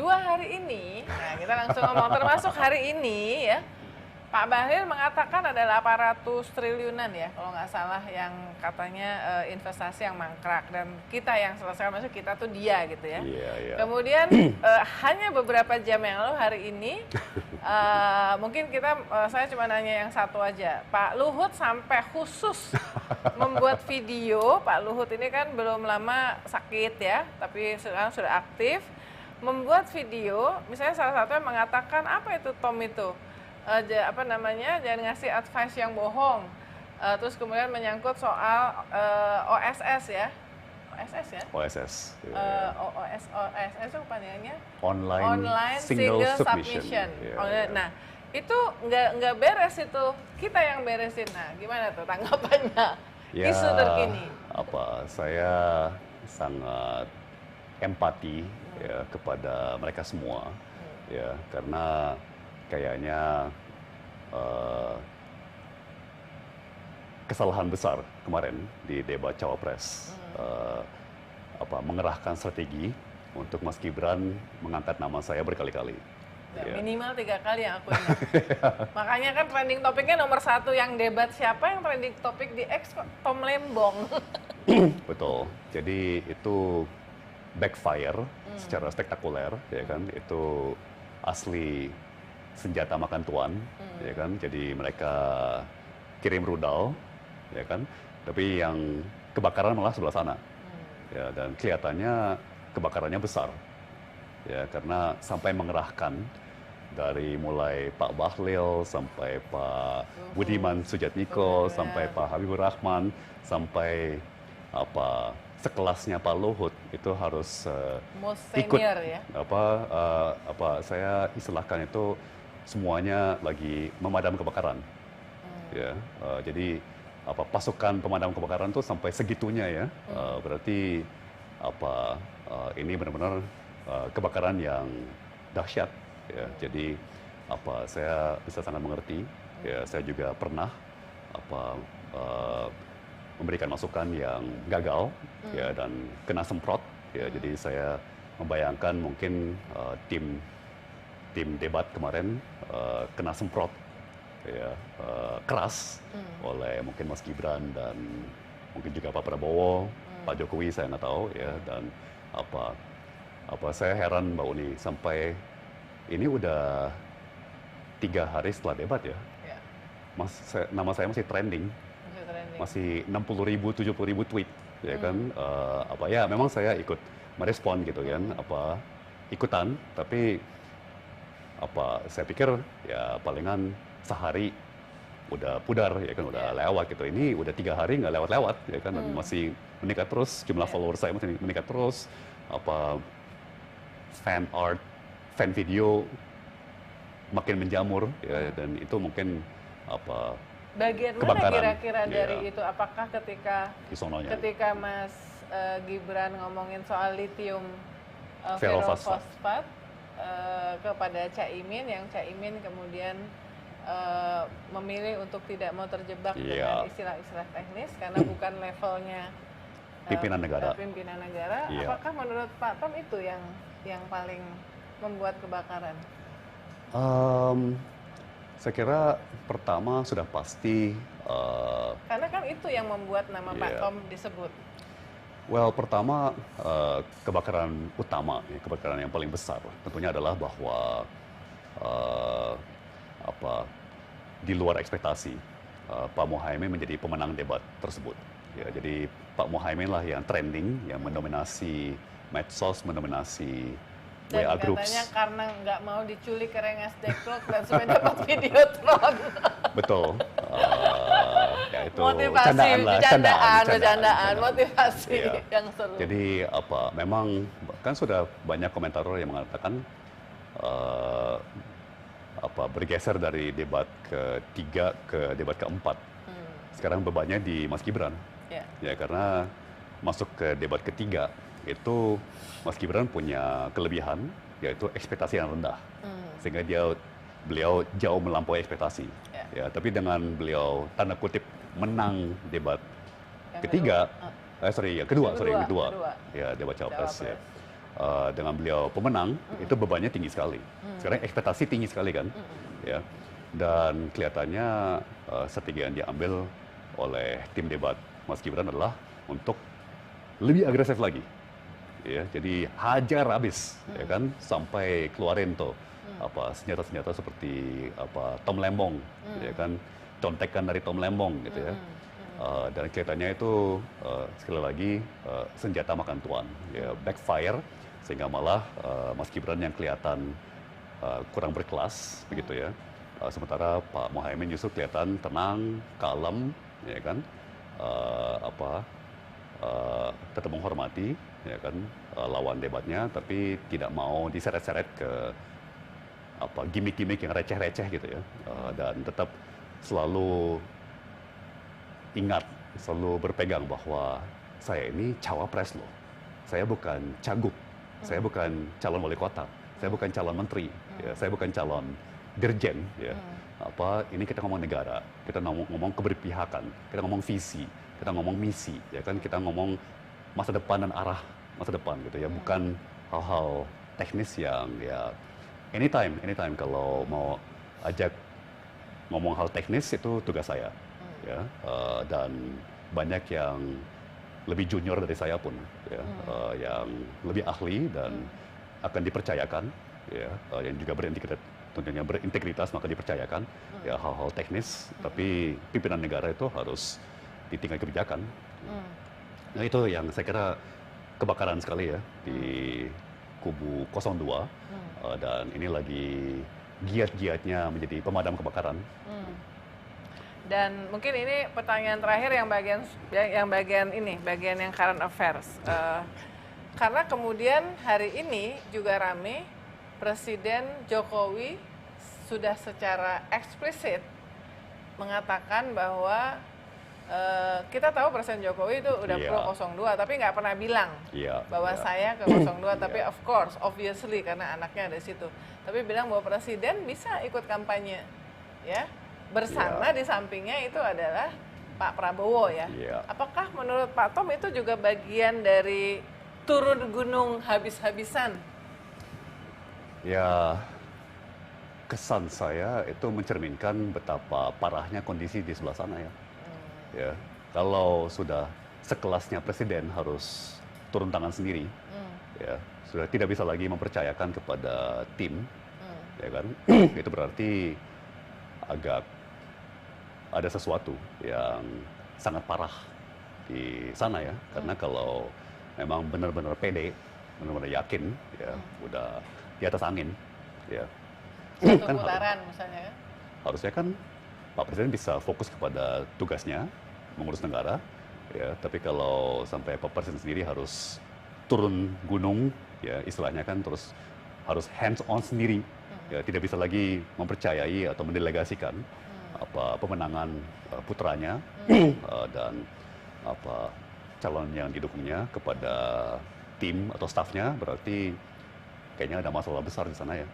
dua hari ini, nah kita langsung ngomong termasuk hari ini ya, Pak Bahlil mengatakan ada 800 triliunan ya, kalau nggak salah yang katanya investasi yang mangkrak dan kita yang selesai masuk kita tuh dia gitu ya. Kemudian hanya beberapa jam yang lalu hari ini, mungkin saya cuma nanya yang satu aja, Pak Luhut sampai khusus membuat video. Pak Luhut ini kan belum lama sakit ya, tapi sekarang sudah aktif, membuat video, misalnya salah satunya mengatakan apa itu Tom itu? Jangan ngasih advice yang bohong. Terus kemudian menyangkut soal OSS ya. OSS ya? OSS. OSS itu kepanjangannya? Online Single Submission. Nah, itu nggak beres itu. Kita yang beresin. Nah, gimana tuh tanggapannya? Isu terkini. Saya sangat empati ya kepada mereka semua. Ya, karena kayaknya kesalahan besar kemarin di debat Cawapres, mengerahkan strategi untuk Mas Gibran mengangkat nama saya berkali-kali. Ya. Minimal 3 kali yang aku ingat. Makanya kan trending topiknya nomor 1 yang debat siapa, yang trending topik di X Tom Lembong. Betul. Jadi itu backfire secara spektakuler, ya kan? Itu asli senjata makan tuan, ya kan. Jadi mereka kirim rudal, ya kan. Tapi yang kebakaran malah sebelah sana, ya. Dan kelihatannya kebakarannya besar, ya, karena sampai mengerahkan dari mulai Pak Bahlil sampai Pak Budiman Sujatmiko sampai Pak Habibur Rahman sampai sekelasnya Pak Luhut itu harus ikut ya? Saya istilahkan itu semuanya lagi memadam kebakaran, ya. Jadi pasukan pemadam kebakaran tuh sampai segitunya ya. Berarti ini benar-benar kebakaran yang dahsyat, ya. Jadi saya bisa sangat mengerti, ya. Saya juga pernah memberikan masukan yang gagal, ya, dan kena semprot, ya. Jadi saya membayangkan mungkin tim debat kemarin kena semprot, ya, keras oleh mungkin Mas Gibran dan mungkin juga Pak Prabowo, Pak Jokowi, saya nggak tahu, ya. Dan saya heran Mbak Uni, sampai ini udah 3 hari setelah debat ya, nama saya masih trending. Masih 60.000, 70.000 tweet, ya kan. Ya memang saya ikut merespon gitu kan, ikutan, tapi saya pikir ya palingan sehari udah pudar, ya kan, udah lewat gitu. Ini udah 3 hari nggak lewat-lewat, ya kan, dan masih meningkat terus, jumlah follower saya masih meningkat terus, fan art, fan video makin menjamur, ya. Dan itu mungkin bagian mana kira-kira dari itu? Apakah ketika Mas Gibran ngomongin soal lithium ferrofosfat kepada Caimin, yang Caimin kemudian memilih untuk tidak mau terjebak dengan istilah-istilah teknis karena bukan levelnya pimpinan negara. Apakah menurut Pak Tom itu yang paling membuat kebakaran? Saya kira pertama sudah pasti karena kan itu yang membuat nama Pak Tom disebut. Well, pertama kebakaran utama, kebakaran yang paling besar tentunya adalah bahwa di luar ekspektasi Pak Muhaimin menjadi pemenang debat tersebut. Ya, jadi Pak Muhaimin lah yang trending, yang mendominasi medsos, mendominasi WA Groups. Dan katanya karena nggak mau diculik ke Rengas Dengklok dan supaya dapat Videotron. Betul. Ya itu motivasi, bercandaan, motivasi yang seru. Jadi memang kan sudah banyak komentator yang mengatakan bergeser dari debat ketiga ke debat keempat. Sekarang bebannya di Mas Gibran. Ya, karena masuk ke debat ketiga itu Mas Gibran punya kelebihan, yaitu ekspektasi yang rendah, sehingga beliau jauh melampaui ekspektasi. Ya, tapi dengan beliau tanda kutip menang debat yang kedua, ya debat Cawapres. Ya. dengan beliau pemenang, itu bebannya tinggi sekali. Sekarang ekspektasi tinggi sekali kan, ya. Dan kelihatannya strategi yang diambil oleh tim debat Mas Gibran adalah untuk lebih agresif lagi, ya. Jadi hajar habis, ya kan, sampai keluarin tuh apa senjata-senjata seperti apa Tom Lembong, ya kan, contekan dari Tom Lembong gitu ya. Dan kelihatannya itu sekali lagi senjata makan tuan, ya, backfire sehingga malah Mas Gibran yang kelihatan kurang berkelas begitu ya. Sementara Pak Muhaimin justru kelihatan tenang, kalem, ya kan, tetap menghormati, ya kan, lawan debatnya, tapi tidak mau diseret-seret ke apa gimmick-gimmick yang receh-receh gitu ya, dan tetap selalu ingat, selalu berpegang bahwa saya ini cawapres loh, saya bukan cagup, saya bukan calon wali kota, saya bukan calon menteri, ya, saya bukan calon dirjen, ya. Ini kita ngomong negara, kita ngomong keberpihakan, kita ngomong visi, kita ngomong misi, ya kan, kita ngomong masa depan dan arah masa depan gitu ya, bukan hal-hal teknis yang ya anytime kalau mau ajak ngomong hal teknis itu tugas saya, ya, dan banyak yang lebih junior dari saya pun, ya, yang lebih ahli dan akan dipercayakan, ya, yang juga tentunya berintegritas maka dipercayakan ya hal-hal teknis, tapi pimpinan negara itu harus ditinggal kebijakan. Nah itu yang saya kira kebakaran sekali ya di kubu 02, dan ini lagi giat-giatnya menjadi pemadam kebakaran. Dan mungkin ini pertanyaan terakhir yang bagian yang current affairs. Karena kemudian hari ini juga rame, Presiden Jokowi sudah secara eksplisit mengatakan bahwa kita tahu Presiden Jokowi itu udah pro 02, tapi nggak pernah bilang bahwa saya ke 02, tapi of course, obviously karena anaknya ada di situ. Tapi bilang bahwa Presiden bisa ikut kampanye, ya, bersama di sampingnya itu adalah Pak Prabowo, ya. Apakah menurut Pak Tom itu juga bagian dari turun gunung habis-habisan? Ya, kesan saya itu mencerminkan betapa parahnya kondisi di sebelah sana ya. Ya, kalau sudah sekelasnya presiden harus turun tangan sendiri, ya sudah tidak bisa lagi mempercayakan kepada tim, ya kan? Itu berarti agak ada sesuatu yang sangat parah di sana ya. Karena kalau memang benar-benar pede, benar-benar yakin, ya udah di atas angin, ya. Satu putaran misalnya. Harusnya kan Pak Presiden bisa fokus kepada tugasnya mengurus negara, ya. Tapi kalau sampai Pak Presiden sendiri harus turun gunung, ya istilahnya kan terus harus hands on sendiri, ya tidak bisa lagi mempercayai atau mendelegasikan apa pemenangan putranya dan apa calon yang didukungnya kepada tim atau stafnya, berarti kayaknya ada masalah besar di sana ya.